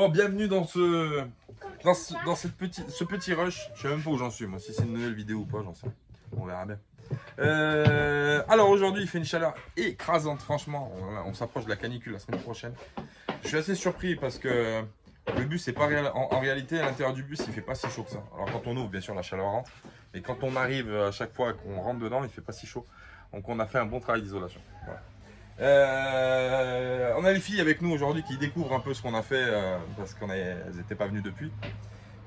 Bon, bienvenue dans ce petit rush. Je sais même pas où j'en suis, moi, si c'est une nouvelle vidéo ou pas, j'en sais rien. On verra bien. Alors aujourd'hui, il fait une chaleur écrasante, franchement. On s'approche de la canicule la semaine prochaine. Je suis assez surpris parce que le bus, c'est pas réel. En réalité, à l'intérieur du bus, il fait pas si chaud que ça. Alors quand on ouvre, bien sûr, la chaleur rentre. Mais quand on arrive à chaque fois qu'on rentre dedans, il fait pas si chaud. Donc on a fait un bon travail d'isolation. Voilà. On a les filles avec nous aujourd'hui qui découvrent un peu ce qu'on a fait parce qu'elles n'étaient pas venues depuis.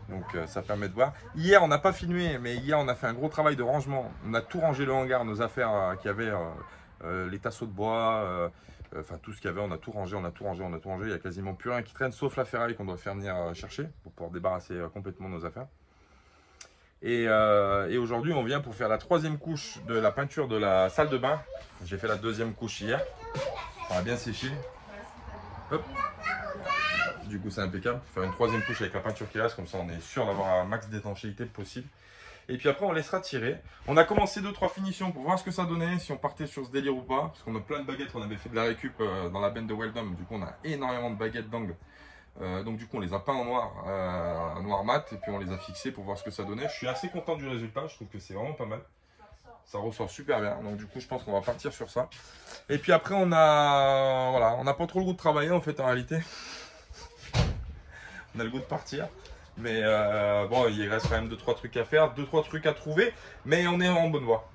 Donc ça permet de voir. Hier on n'a pas filmé, mais hier on a fait un gros travail de rangement. On a tout rangé le hangar, nos affaires qu'il y avait, les tasseaux de bois, enfin tout ce qu'il y avait, on a tout rangé, on a tout rangé. Il n'y a quasiment plus rien qui traîne sauf la ferraille qu'on doit faire venir chercher pour pouvoir débarrasser complètement nos affaires. Et aujourd'hui on vient pour faire la troisième couche de la peinture de la salle de bain. J'ai fait la deuxième couche hier. Ça a bien séché. Hop. Du coup c'est impeccable. Faire une troisième couche avec la peinture qui reste, comme ça on est sûr d'avoir un max d'étanchéité possible. Et puis après on laissera tirer. On a commencé 2-3 finitions pour voir ce que ça donnait, si on partait sur ce délire ou pas. Parce qu'on a plein de baguettes, on avait fait de la récup dans la benne de Weldon. Du coup on a énormément de baguettes d'angle. Donc du coup on les a peints en noir mat et puis on les a fixés pour voir ce que ça donnait. Je suis assez content du résultat, je trouve que c'est vraiment pas mal. Ça ressort super bien, donc du coup je pense qu'on va partir sur ça. Et puis après on n'a pas trop le goût de travailler en fait en réalité. On a le goût de partir. Mais bon, il reste quand même 2-3 trucs à faire, 2-3 trucs à trouver. Mais on est en bonne voie.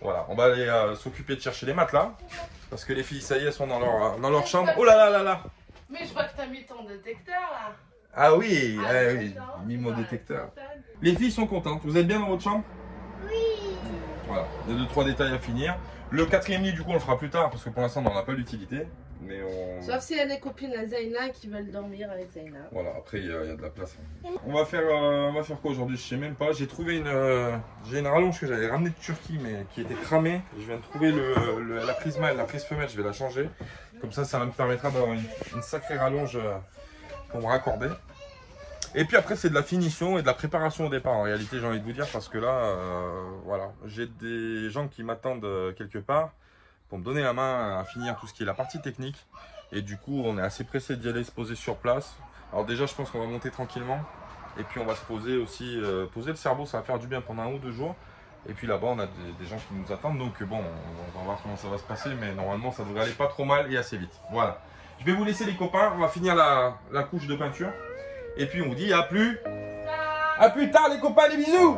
Voilà, on va aller s'occuper de chercher les matelas. Parce que les filles, ça y est, elles sont dans leur chambre. Oh là là là là. Mais je vois que tu as mis ton détecteur là. Ah oui, oui, mis mon détecteur. Les filles sont contentes. Vous êtes bien dans votre chambre? Oui. Voilà, il y a 2-3 détails à finir. Le quatrième lit, du coup, on le fera plus tard parce que pour l'instant, on n'en a pas l'utilité. Mais on... Sauf s'il y a des copines à Zaina qui veulent dormir avec Zaina. Voilà, après, il y a de la place. On va faire quoi aujourd'hui? Je sais même pas. J'ai trouvé j'ai une rallonge que j'avais ramenée de Turquie, mais qui était cramée. Je viens de trouver la prise mâle, la prise femelle. Je vais la changer. Comme ça me permettra d'avoir une sacrée rallonge pour me raccorder. Et puis après, c'est de la finition et de la préparation au départ. En réalité, j'ai envie de vous dire, parce que là, voilà, j'ai des gens qui m'attendent quelque part pour me donner la main à finir tout ce qui est la partie technique. Et du coup, on est assez pressé d'y aller se poser sur place. Alors déjà, je pense qu'on va monter tranquillement. Et puis, on va se poser aussi, poser le cerveau, ça va faire du bien pendant 1 ou 2 jours. Et puis là-bas, on a des gens qui nous attendent. Donc bon, on va voir comment ça va se passer. Mais normalement, ça devrait aller pas trop mal et assez vite. Voilà. Je vais vous laisser les copains. On va finir la couche de peinture. Et puis, on vous dit à plus tard les copains, les bisous.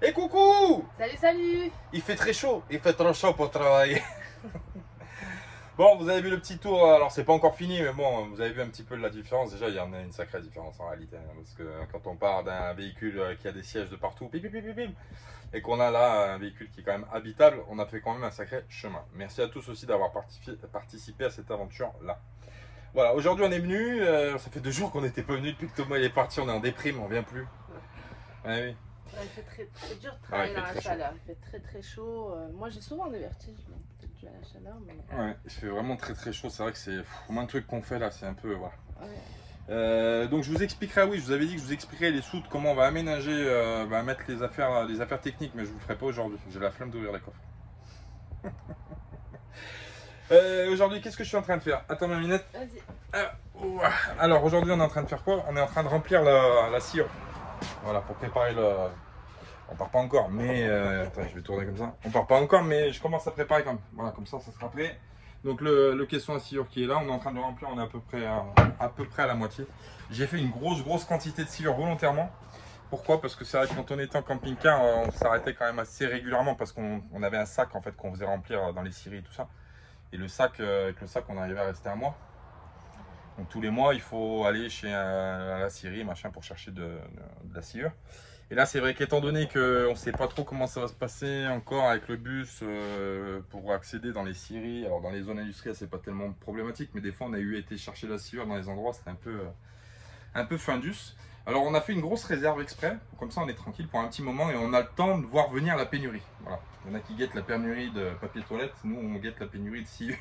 Et coucou! Salut! Il fait très chaud, il fait trop chaud pour travailler. Bon, vous avez vu le petit tour, alors c'est pas encore fini, mais bon, vous avez vu un petit peu la différence. Déjà, il y en a une sacrée différence en réalité, hein, parce que quand on part d'un véhicule qui a des sièges de partout, pim, pim, pim, pim, et qu'on a là un véhicule qui est quand même habitable, on a fait quand même un sacré chemin. Merci à tous aussi d'avoir participé à cette aventure-là. Voilà, aujourd'hui on est venu, ça fait 2 jours qu'on n'était pas venu, depuis que Thomas il est parti, on est en déprime, on vient plus. Ouais, oui. Ouais, il fait très dur de travailler dans la chaleur, il fait très chaud. Moi j'ai souvent des vertiges, peut-être dû à la chaleur. Mais... Ouais, il fait vraiment très chaud, c'est vrai que c'est moins de trucs qu'on fait là, c'est un peu... Voilà. Ouais. Donc je vous expliquerai, oui, je vous avais dit que je vous expliquerai les soutes, comment on va aménager, mettre les affaires techniques, mais je vous le ferai pas aujourd'hui, j'ai la flemme d'ouvrir les coffres. Aujourd'hui, qu'est-ce que je suis en train de faire? Attends ma minette. Vas-y. Alors aujourd'hui, on est en train de faire quoi? On est en train de remplir la sciure. Voilà, pour préparer le... On part pas encore, mais... Attends, je vais tourner comme ça. On part pas encore, mais je commence à préparer comme... Voilà, comme ça sera prêt. Donc le caisson à sciure qui est là, on est en train de le remplir, on est à peu près à la moitié. J'ai fait une grosse quantité de sciure volontairement. Pourquoi? Parce que c'est vrai que quand on était en camping-car, on s'arrêtait quand même assez régulièrement parce qu'on avait un sac en fait qu'on faisait remplir dans les scieries et tout ça. Et le sac, avec le sac, on arrivait à rester un mois. Donc tous les mois, il faut aller chez la scierie, machin, pour chercher de la sciure. Et là, c'est vrai qu'étant donné qu'on ne sait pas trop comment ça va se passer encore avec le bus pour accéder dans les scieries. Alors dans les zones industrielles, c'est pas tellement problématique, mais des fois, on a été chercher la sciure dans les endroits, c'était un peu findus. Alors on a fait une grosse réserve exprès, comme ça on est tranquille pour un petit moment et on a le temps de voir venir la pénurie. Voilà. Il y en a qui guettent la pénurie de papier toilette, nous on guette la pénurie de sciure.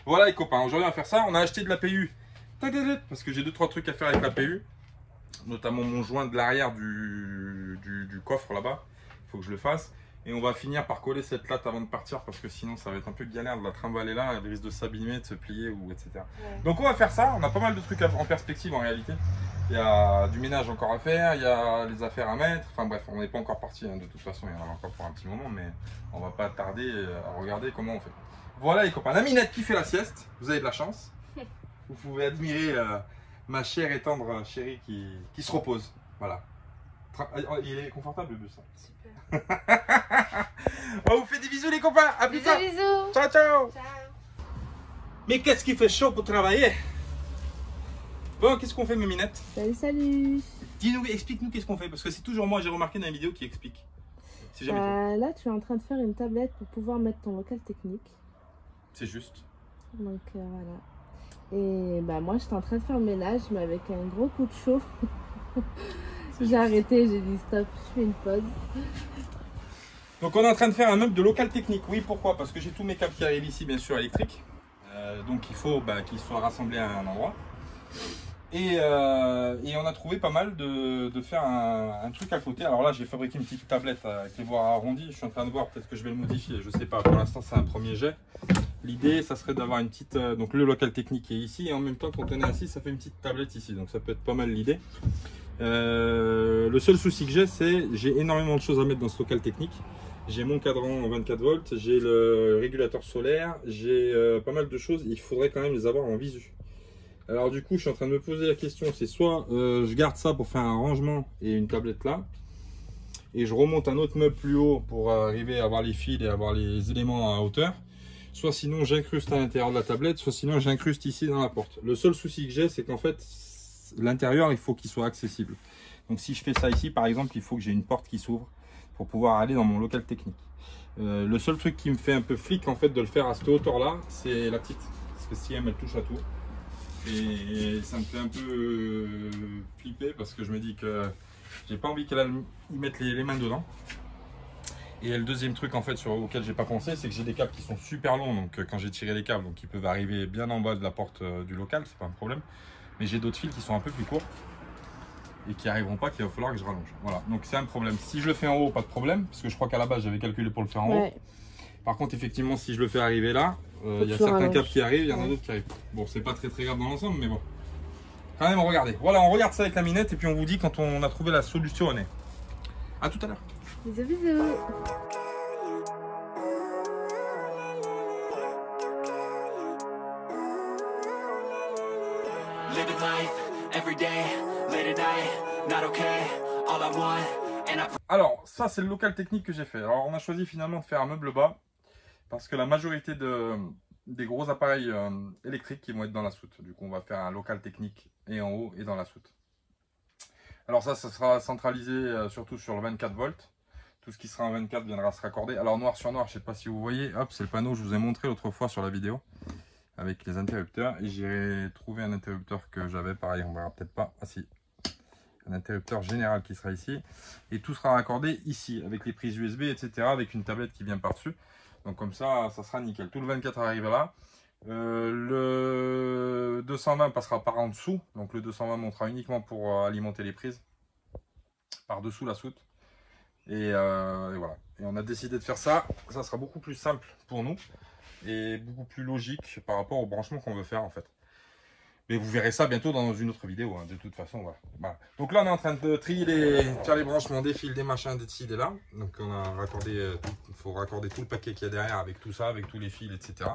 Voilà les copains, aujourd'hui on va faire ça, on a acheté de la PU. Parce que j'ai 2-3 trucs à faire avec la PU. Notamment mon joint de l'arrière du coffre là-bas. Il faut que je le fasse. Et on va finir par coller cette latte avant de partir parce que sinon ça va être un peu galère de la trimballer là, elle risque de s'abîmer, de se plier ou etc. Ouais. Donc on va faire ça, on a pas mal de trucs en perspective en réalité. Il y a du ménage encore à faire, il y a les affaires à mettre, enfin bref, on n'est pas encore parti hein. De toute façon il y en a encore pour un petit moment mais on va pas tarder à regarder comment on fait. Voilà les copains, la Minette qui fait la sieste, vous avez de la chance. Vous pouvez admirer ma chère et tendre chérie qui se repose, voilà. Il est confortable le bus. Hein. Super. On vous fait des bisous les copains. À plus tard. Bisous. Ciao, ciao. Ciao. Mais qu'est-ce qui fait chaud pour travailler? Bon, qu'est-ce qu'on fait mes minettes? Salut. Dis-nous, explique-nous qu'est-ce qu'on fait. Parce que c'est toujours moi, j'ai remarqué dans les vidéos qui explique. C'est jamais toi. Là, tu es en train de faire une tablette pour pouvoir mettre ton local technique. C'est juste. Donc voilà. Et bah moi, j'étais en train de faire le ménage, mais avec un gros coup de chaud. J'ai arrêté, j'ai dit stop, je fais une pause. Donc on est en train de faire un meuble de local technique. Oui, pourquoi? Parce que j'ai tous mes câbles qui arrivent ici, bien sûr, électriques. Donc il faut qu'ils soient rassemblés à un endroit. Et on a trouvé pas mal de faire un truc à côté. Alors là, j'ai fabriqué une petite tablette avec les bords arrondis. Je suis en train de voir, peut-être que je vais le modifier. Je sais pas, pour l'instant, c'est un premier jet. L'idée, ça serait d'avoir une petite... donc le local technique est ici. Et en même temps, quand on est assis, ça fait une petite tablette ici. Donc ça peut être pas mal l'idée. Le seul souci que j'ai, c'est j'ai énormément de choses à mettre dans ce local technique. J'ai mon cadran en 24 volts, j'ai le régulateur solaire, j'ai pas mal de choses. Il faudrait quand même les avoir en visu. Alors du coup, je suis en train de me poser la question, c'est soit je garde ça pour faire un rangement et une tablette là, et je remonte un autre meuble plus haut pour arriver à avoir les fils et avoir les éléments à hauteur, soit sinon j'incruste à l'intérieur de la tablette, soit sinon j'incruste ici dans la porte. Le seul souci que j'ai, c'est qu'en fait, l'intérieur, il faut qu'il soit accessible. Donc si je fais ça ici, par exemple, il faut que j'ai une porte qui s'ouvre pour pouvoir aller dans mon local technique. Le seul truc qui me fait un peu flic, en fait, de le faire à cette hauteur-là, c'est la petite. Parce que si elle touche à tout. Et ça me fait un peu flipper parce que je me dis que j'ai pas envie qu'elle y mette les mains dedans. Et le deuxième truc en fait auquel j'ai pas pensé, c'est que j'ai des câbles qui sont super longs. Donc quand j'ai tiré les câbles, donc ils peuvent arriver bien en bas de la porte du local, c'est pas un problème. Mais j'ai d'autres fils qui sont un peu plus courts et qui arriveront pas, qu'il va falloir que je rallonge. Voilà, donc c'est un problème. Si je le fais en haut, pas de problème, parce que je crois qu'à la base j'avais calculé pour le faire en haut. Par contre, effectivement, si je le fais arriver là, il y a certains câbles qui arrivent, il y en a d'autres qui arrivent. Bon, c'est pas très grave dans l'ensemble, mais bon. Quand même, regardez. Voilà, on regarde ça avec la Minette et puis on vous dit quand on a trouvé la solution. À tout à l'heure. Bisous, bisous. Alors, ça c'est le local technique que j'ai fait. Alors, on a choisi finalement de faire un meuble bas parce que la majorité des gros appareils électriques qui vont être dans la soute. Du coup, on va faire un local technique et en haut et dans la soute. Alors ça sera centralisé surtout sur le 24 volts. Tout ce qui sera en 24 viendra se raccorder. Alors noir sur noir, je ne sais pas si vous voyez, hop, c'est le panneau que je vous ai montré l'autre fois sur la vidéo avec les interrupteurs. Et j'irai trouver un interrupteur que j'avais, pareil, on verra peut-être pas. Ah si, un interrupteur général qui sera ici. Et tout sera raccordé ici avec les prises USB, etc. avec une tablette qui vient par-dessus. Donc comme ça, ça sera nickel. Tout le 24 arrive là. Le 220 passera par en dessous. Donc le 220 montera uniquement pour alimenter les prises. Par-dessous la soute. Et voilà. Et on a décidé de faire ça. Ça sera beaucoup plus simple pour nous. Et beaucoup plus logique par rapport au branchement qu'on veut faire en fait. Mais vous verrez ça bientôt dans une autre vidéo, hein, de toute façon. Voilà. Donc là, on est en train de trier faire les branchements des fils, des machins, des ci, des là. Donc on a raccordé, il faut raccorder tout le paquet qu'il y a derrière avec tout ça, avec tous les fils, etc.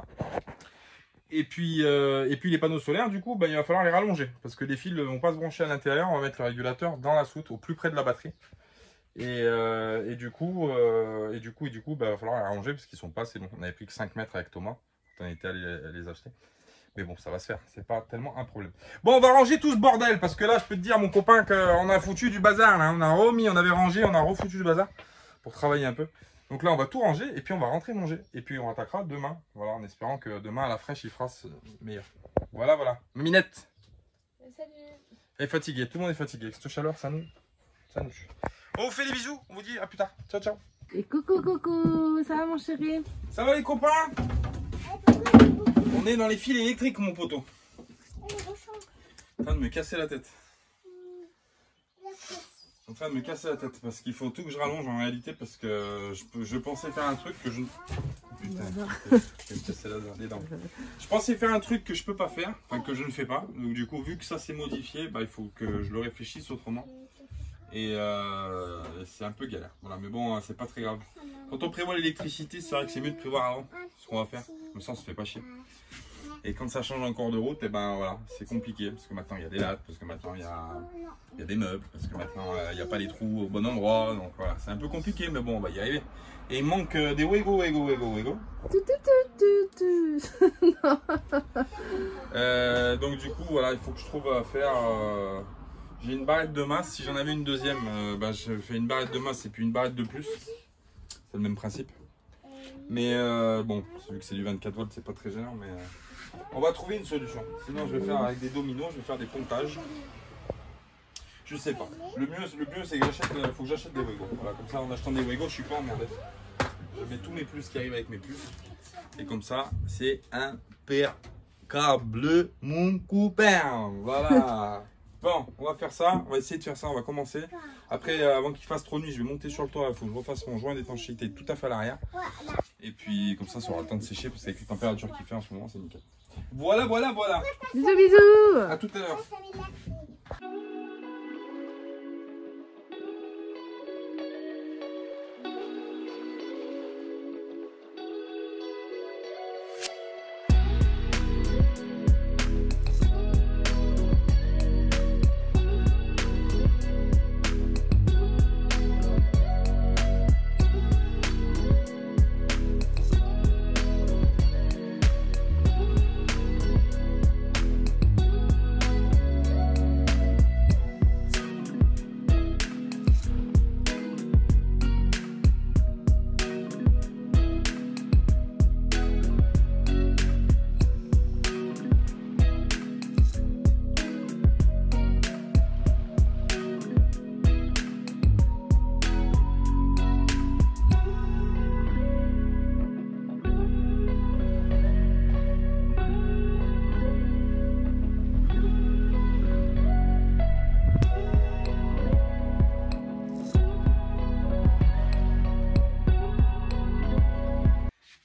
Et puis les panneaux solaires, du coup, bah, il va falloir les rallonger. Parce que les fils ne vont pas se brancher à l'intérieur. On va mettre le régulateur dans la soute, au plus près de la batterie. Et du coup, bah, il va falloir les rallonger parce qu'ils sont pas assez longs. On avait pris que 5 mètres avec Thomas quand on était allé les acheter. Mais bon, ça va se faire. C'est pas tellement un problème. Bon, on va ranger tout ce bordel. Parce que là, je peux te dire, mon copain, qu'on a foutu du bazar. Là. On a remis, on avait rangé, on a refoutu du bazar. Pour travailler un peu. Donc là, on va tout ranger et puis on va rentrer manger. Et puis on attaquera demain. Voilà, en espérant que demain, à la fraîche, il fera meilleur. Voilà, voilà. Minette. Salut. Elle est fatiguée. Tout le monde est fatigué. Cette chaleur, ça nous. On vous fait des bisous. On vous dit à plus tard. Ciao, ciao. Et coucou, ça va mon chéri? Ça va les copains? On est dans les fils électriques, mon poteau. En train de me casser la tête. En train de me casser la tête parce qu'il faut tout que je rallonge en réalité parce que je pensais faire un truc que je... Putain, je vais me casser les dents. Je pensais faire un truc que je peux pas faire, enfin que je ne fais pas. Donc du coup, vu que ça s'est modifié, bah, il faut que je le réfléchisse autrement. Et c'est un peu galère. Voilà, mais bon, c'est pas très grave. Quand on prévoit l'électricité, c'est vrai que c'est mieux de prévoir avant ce qu'on va faire. Comme ça, on se fait pas chier. Et quand ça change encore de route, et ben voilà, c'est compliqué. Parce que maintenant, il y a des lattes, parce que maintenant, il y a des meubles, parce que maintenant, il n'y a pas les trous au bon endroit. Donc voilà, c'est un peu compliqué, mais bon, on va y arriver. Et il manque des Wego. Donc du coup, voilà, il faut que je trouve à faire... J'ai une barrette de masse. Si j'en avais une deuxième, bah, je fais une barrette de masse et puis une barrette de plus. C'est le même principe. Mais bon, vu que c'est du 24 volts, c'est pas très gênant. Mais on va trouver une solution. Sinon, je vais faire avec des dominos, je vais faire des pontages. Je sais pas. Le mieux c'est que faut que j'achète des Wego. Voilà, comme ça, en achetant des Wego, je suis pas emmerdé. Je mets tous mes plus qui arrivent avec mes plus. Et comme ça, c'est impeccable, mon copain. Voilà. Bon, on va faire ça, on va essayer de faire ça, on va commencer. Après, avant qu'il fasse trop nuit, je vais monter sur le toit, il faut que je refasse mon joint d'étanchéité tout à fait à l'arrière. Et puis, comme ça aura le temps de sécher, parce qu'avec les températures qu'il fait en ce moment, c'est nickel. Voilà. Bisous. À tout à l'heure.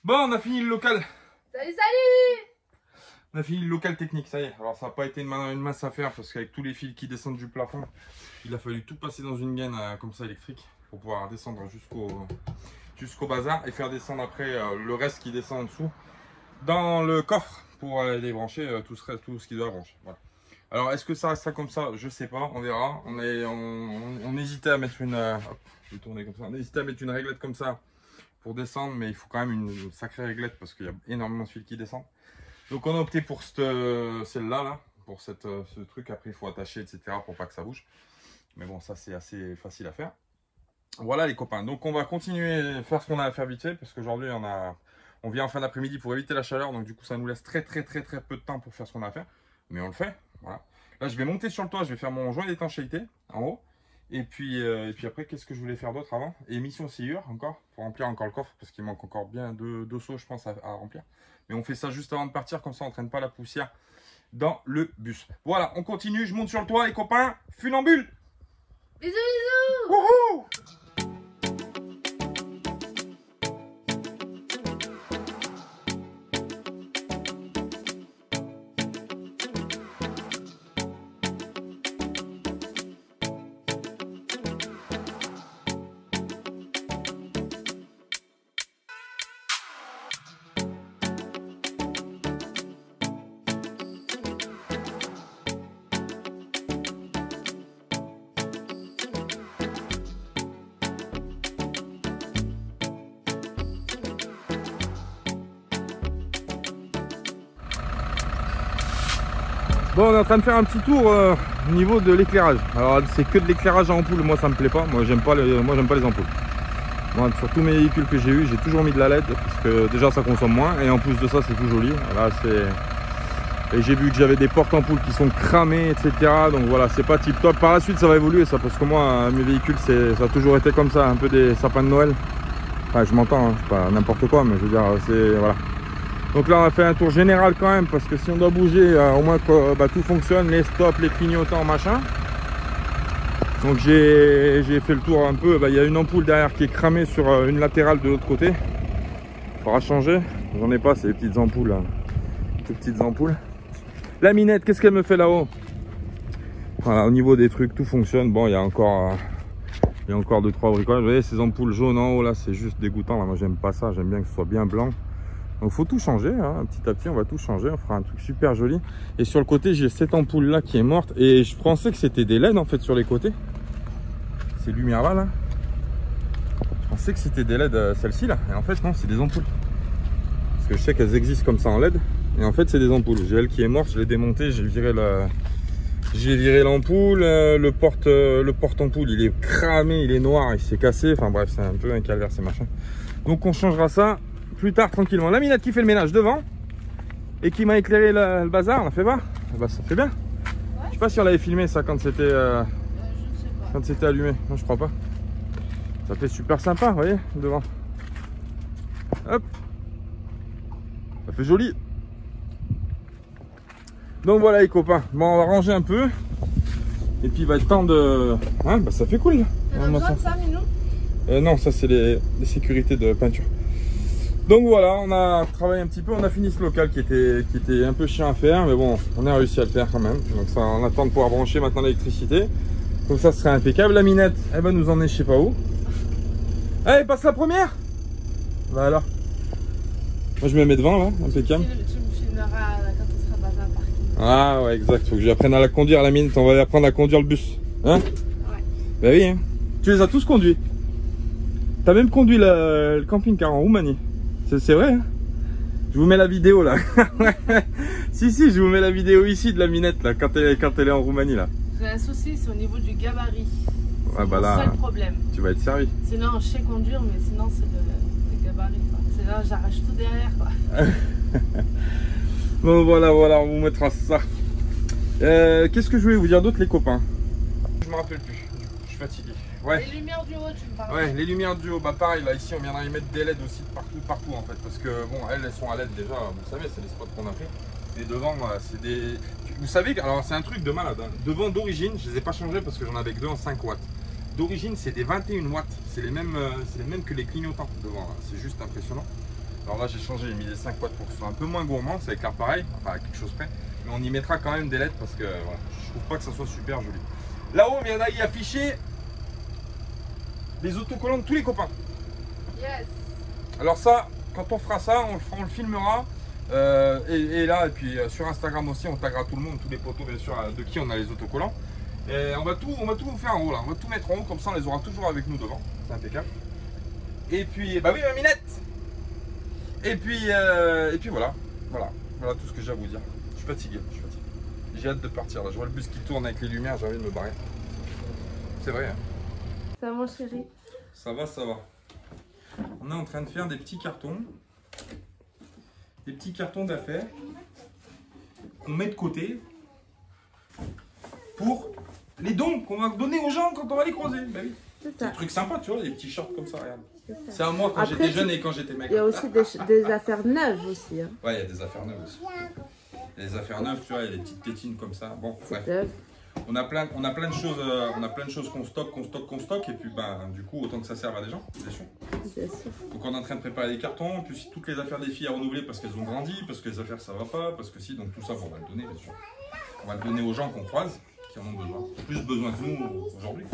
Bon, on a fini le local. Salut. On a fini le local technique, ça y est. Alors ça n'a pas été une mince affaire parce qu'avec tous les fils qui descendent du plafond, il a fallu tout passer dans une gaine comme ça électrique pour pouvoir descendre jusqu'au bazar et faire descendre après le reste qui descend en dessous dans le coffre pour les brancher tout ce qui doit brancher. Voilà. Alors est-ce que ça restera comme ça? Je sais pas, on verra. On hésitait à mettre une... hop, je vais tourner comme ça. On hésitait à mettre une réglette comme ça pour descendre, mais il faut quand même une sacrée réglette parce qu'il y a énormément de fils qui descendent. Donc on a opté pour celle-là, pour ce truc. Après il faut attacher, etc. pour pas que ça bouge. Mais bon, ça c'est assez facile à faire. Voilà les copains, donc on va continuer à faire ce qu'on a à faire vite fait, parce qu'aujourd'hui on vient en fin d'après-midi pour éviter la chaleur, donc du coup ça nous laisse très peu de temps pour faire ce qu'on a à faire. Mais on le fait, voilà. Là je vais monter sur le toit, je vais faire mon joint d'étanchéité en haut. Et puis après, qu'est-ce que je voulais faire d'autre avant? Émission sciure encore, pour remplir encore le coffre, parce qu'il manque encore bien deux seaux, je pense, à remplir. Mais on fait ça juste avant de partir, comme ça on ne traîne pas la poussière dans le bus. Voilà, on continue, je monte sur le toit, les copains, funambule. Bisous. Wouhou! Bon, on est en train de faire un petit tour au niveau de l'éclairage. Alors c'est que de l'éclairage à ampoule, moi ça me plaît pas. Moi j'aime pas les ampoules. Moi, sur tous mes véhicules que j'ai eu, j'ai toujours mis de la LED parce que déjà ça consomme moins et en plus de ça c'est tout joli. Là, et j'ai vu que j'avais des portes ampoules qui sont cramées, etc. Donc voilà, c'est pas tip top. Par la suite ça va évoluer ça, parce que moi mes véhicules ça a toujours été comme ça, un peu des sapins de Noël. Enfin je m'entends, hein, c'est pas n'importe quoi, mais je veux dire c'est voilà. Donc là on a fait un tour général quand même, parce que si on doit bouger, au moins que tout fonctionne, les stops, les clignotants, machin. Donc j'ai fait le tour un peu. Il y a une ampoule derrière qui est cramée sur une latérale de l'autre côté. Il faudra changer. J'en ai pas, c'est les petites ampoules, hein. Toutes petites ampoules. La minette, qu'est-ce qu'elle me fait là-haut? Voilà, au niveau des trucs, tout fonctionne. Bon, il y a encore 2-3 bricolages. Vous voyez ces ampoules jaunes en haut là, c'est juste dégoûtant. Là, moi j'aime pas ça, j'aime bien que ce soit bien blanc. Donc faut tout changer, hein. Petit à petit on va tout changer, on fera un truc super joli. Et sur le côté j'ai cette ampoule là qui est morte, et je pensais que c'était des LED en fait sur les côtés. Ces lumières là, je pensais que c'était des LED celle-ci là, et en fait non, c'est des ampoules. Parce que je sais qu'elles existent comme ça en LED, et en fait c'est des ampoules. J'ai elle qui est morte, je l'ai démontée, j'ai viré l'ampoule, le porte-ampoule il est cramé, il est noir, il s'est cassé, enfin bref c'est un peu un calvaire ces machins. Donc on changera ça plus tard tranquillement. La minette qui fait le ménage devant et qui m'a éclairé le bazar, on a fait voir. Bah ça fait bien. Ouais. Je sais pas si on l'avait filmé ça quand c'était allumé. Non je crois pas. Ça fait super sympa, vous voyez, devant. Hop. Ça fait joli. Donc voilà les copains. Bon on va ranger un peu. Et puis il va être temps de... Hein, bah ça fait cool là. T'as besoin de ça, Minou? Non, ça c'est les sécurités de peinture. Donc voilà, on a travaillé un petit peu, on a fini ce local qui était un peu chiant à faire, mais bon, on a réussi à le faire quand même. Donc ça, on attend de pouvoir brancher maintenant l'électricité. Donc ça serait impeccable. La minette, elle va nous emmener je sais pas où. Allez, passe la première. Bah alors. Moi je me mets devant là, impeccable. Tu me filmeras quand on sera basé à parking. Ah ouais, exact, faut que j'apprenne à la conduire la minette, on va apprendre à conduire le bus. Hein? Ouais. Bah oui, hein. Tu les as tous conduits. T'as même conduit le camping-car en Roumanie. C'est vrai, hein. Je vous mets la vidéo là. si, je vous mets la vidéo ici de la minette là, quand elle est en Roumanie là. J'ai un souci, c'est au niveau du gabarit. Ouais, bah là, c'est le seul problème. Tu vas être servi. Sinon, je sais conduire, mais sinon, c'est le gabarit. C'est là, j'arrache tout derrière. Quoi. Bon, voilà, on vous mettra ça. Qu'est-ce que je voulais vous dire d'autre, les copains? Je me rappelle plus. Je suis fatigué. Ouais. Les lumières du haut, tu me parles. Ouais, les lumières du haut, bah pareil, là ici on viendra y mettre des LED aussi partout en fait, parce que bon, elles sont à LED déjà, vous savez, c'est les spots qu'on a fait. Et devant, c'est des... Vous savez, alors c'est un truc de malade, hein. Devant d'origine, je les ai pas changés parce que j'en avais que deux en 5 watts. D'origine, c'est des 21 watts, c'est les mêmes que les clignotants devant, c'est juste impressionnant. Alors là, j'ai changé, j'ai mis des 5 watts pour que ce soit un peu moins gourmand, ça éclaire pareil, enfin à quelque chose près. Mais on y mettra quand même des LED parce que voilà, je trouve pas que ça soit super joli. Là-haut, il y en a y afficher les autocollants de tous les copains. Yes. Alors ça, quand on fera ça, on le filmera. Et là, et puis sur Instagram aussi, on taguera tout le monde, tous les potos bien sûr, de qui on a les autocollants. Et on va tout faire en haut là, on va tout mettre en haut, comme ça on les aura toujours avec nous devant. C'est impeccable. Et puis, bah oui, ma minette. Et puis voilà tout ce que j'ai à vous dire. Je suis fatigué, J'ai hâte de partir là. Je vois le bus qui tourne avec les lumières, j'ai envie de me barrer. C'est vrai, hein. Ça va, mon chéri? Ça va. On est en train de faire des petits cartons. Des petits cartons d'affaires qu'on met de côté pour les dons qu'on va donner aux gens quand on va les croiser. Bah oui. C'est un truc sympa, tu vois, des petits shorts comme ça, regarde. C'est à moi quand j'étais jeune et quand j'étais mec. Il y a aussi des affaires neuves aussi. Hein. Ouais, il y a des affaires neuves aussi. Il y a des affaires neuves, tu vois, il y a des petites tétines comme ça. Bon, bref. On a plein de choses qu'on stocke, et puis ben, du coup autant que ça serve à des gens, bien sûr. Donc on est en train de préparer des cartons, puis toutes les affaires des filles à renouveler parce qu'elles ont grandi, parce que les affaires ça va pas, parce que si, donc tout ça bon, on va le donner bien sûr. On va le donner aux gens qu'on croise, qui en ont besoin, plus besoin que nous aujourd'hui.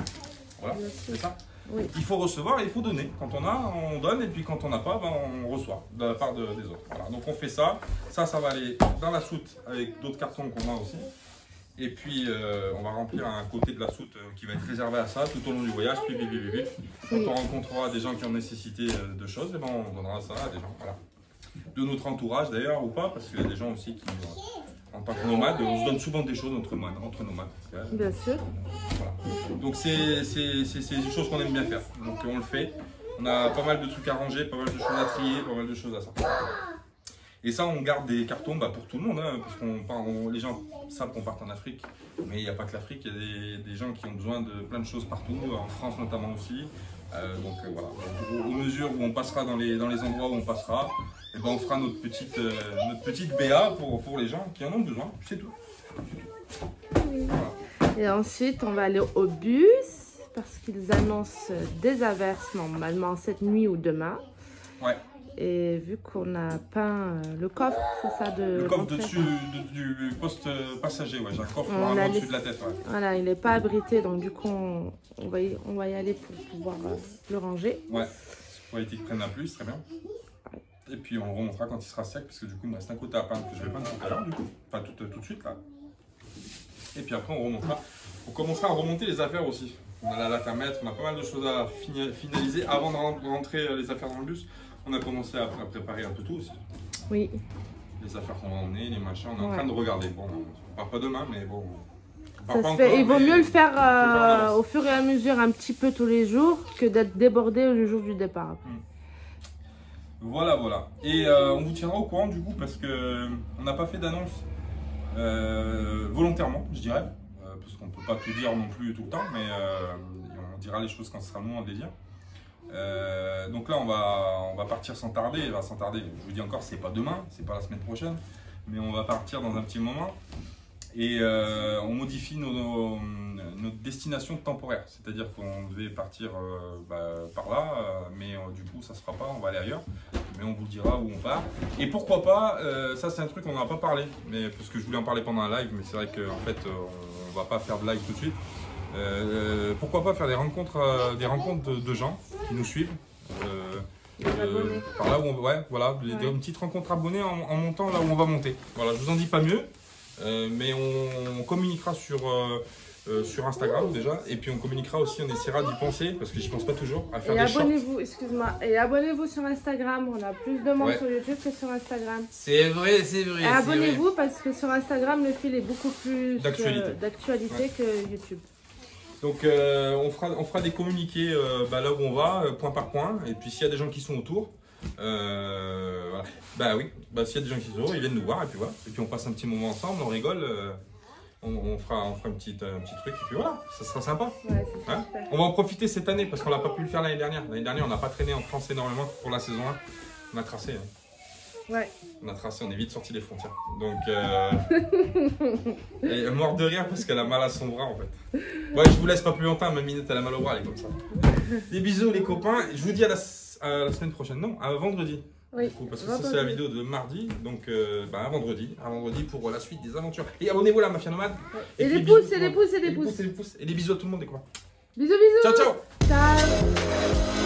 Voilà, c'est ça. Oui. Il faut recevoir et il faut donner. Quand on a, on donne, et puis quand on n'a pas, ben, on reçoit de la part des autres. Voilà. Donc on fait ça, ça va aller dans la soute avec d'autres cartons qu'on a aussi. Et puis on va remplir un côté de la soute qui va être réservé à ça tout au long du voyage. Puis quand on rencontrera des gens qui ont nécessité de choses, et ben on donnera ça à des gens. Voilà. De notre entourage d'ailleurs ou pas, parce qu'il y a des gens aussi qui en tant que nomade, on se donne souvent des choses entre nomades. Bien sûr. Voilà. Donc c'est des choses qu'on aime bien faire. Donc on le fait. On a pas mal de trucs à ranger, pas mal de choses à trier, pas mal de choses à sortir. Et ça, on garde des cartons pour tout le monde, hein, parce que les gens savent qu'on part en Afrique, mais il n'y a pas que l'Afrique, il y a des gens qui ont besoin de plein de choses partout, en France notamment aussi. Voilà, aux mesures où on passera dans les endroits où on passera, et ben on fera notre petite BA pour les gens qui en ont besoin, c'est tout. Voilà. Et ensuite, on va aller au bus, parce qu'ils annoncent des averses normalement cette nuit ou demain. Ouais. Et vu qu'on a peint le coffre, c'est ça le coffre du poste passager, ouais, j'ai un coffre vraiment au-dessus de la tête. Ouais. Voilà, il n'est pas abrité, donc du coup, on va y aller pour pouvoir le ranger. Ouais, pour éviter qu'il prenne la pluie, très bien. Ouais. Et puis on remontera quand il sera sec, parce que du coup, il me reste un côté à peindre que je vais peindre tout à l'heure, du coup. Enfin, tout de suite, là. Et puis après, on remontera. On commencera à remonter les affaires aussi. On a la latte à mettre, on a pas mal de choses à finaliser avant de rentrer les affaires dans le bus. On a commencé à préparer un peu tout aussi. Oui. Les affaires qu'on va emmener, les machins, on est en train de regarder. Bon, on part pas demain, mais bon. Il vaut mieux le faire au fur et à mesure, un petit peu tous les jours, que d'être débordé le jour du départ. Voilà, voilà. Et on vous tiendra au courant du coup, parce qu'on n'a pas fait d'annonce volontairement, je dirais. Parce qu'on ne peut pas tout dire non plus tout le temps, mais on dira les choses quand ce sera le moment de les dire. Donc là, on va partir sans tarder. Je vous dis encore, c'est pas demain, c'est pas la semaine prochaine, mais on va partir dans un petit moment. Et on modifie notre destination temporaire. C'est-à-dire qu'on devait partir par là, mais du coup, ça se fera pas, on va aller ailleurs. Mais on vous dira où on part. Et pourquoi pas, ça c'est un truc qu'on n'a pas parlé, mais parce que je voulais en parler pendant un live, mais c'est vrai qu'en fait, on va pas faire de live tout de suite. Pourquoi pas faire des rencontres de gens qui nous suivent par là où une petite rencontre abonnés en montant là où on va monter. Voilà, je vous en dis pas mieux, mais on communiquera sur Instagram déjà, et puis on communiquera aussi, on essaiera d'y penser, parce que j'y pense pas toujours, à faire des abonnez-vous, excuse-moi, et abonnez-vous sur Instagram, on a plus de monde sur YouTube que sur Instagram. C'est vrai, c'est vrai. Et abonnez-vous parce que sur Instagram, le fil est beaucoup plus d'actualité que YouTube. Donc on fera des communiqués là où on va, point par point, et puis s'il y a des gens qui sont autour, voilà. S'il y a des gens qui sont autour, ils viennent nous voir, et puis voilà, et puis on passe un petit moment ensemble, on rigole, on fera un petit truc, et puis voilà, ça sera sympa. Ouais, hein, on va en profiter cette année, parce qu'on n'a pas pu le faire l'année dernière. L'année dernière, on n'a pas traîné en France énormément pour la saison 1, on a tracé. Ouais. On est vite sorti des frontières. Donc, elle est morte de rire parce qu'elle a mal à son bras en fait. Ouais, je vous laisse pas plus longtemps, ma minette elle a mal au bras, elle est comme ça. Des bisous les copains, je vous dis à la semaine prochaine, non, à vendredi. Oui. Coup, parce que ça c'est la vidéo de mardi, donc à vendredi pour la suite des aventures. Et abonnez-vous à la Mafia Nomade. Ouais. Et les pouces, et les pouces, et les pouces. Et les bisous à tout le monde et quoi. Bisous, bisous. Ciao, ciao. Ciao.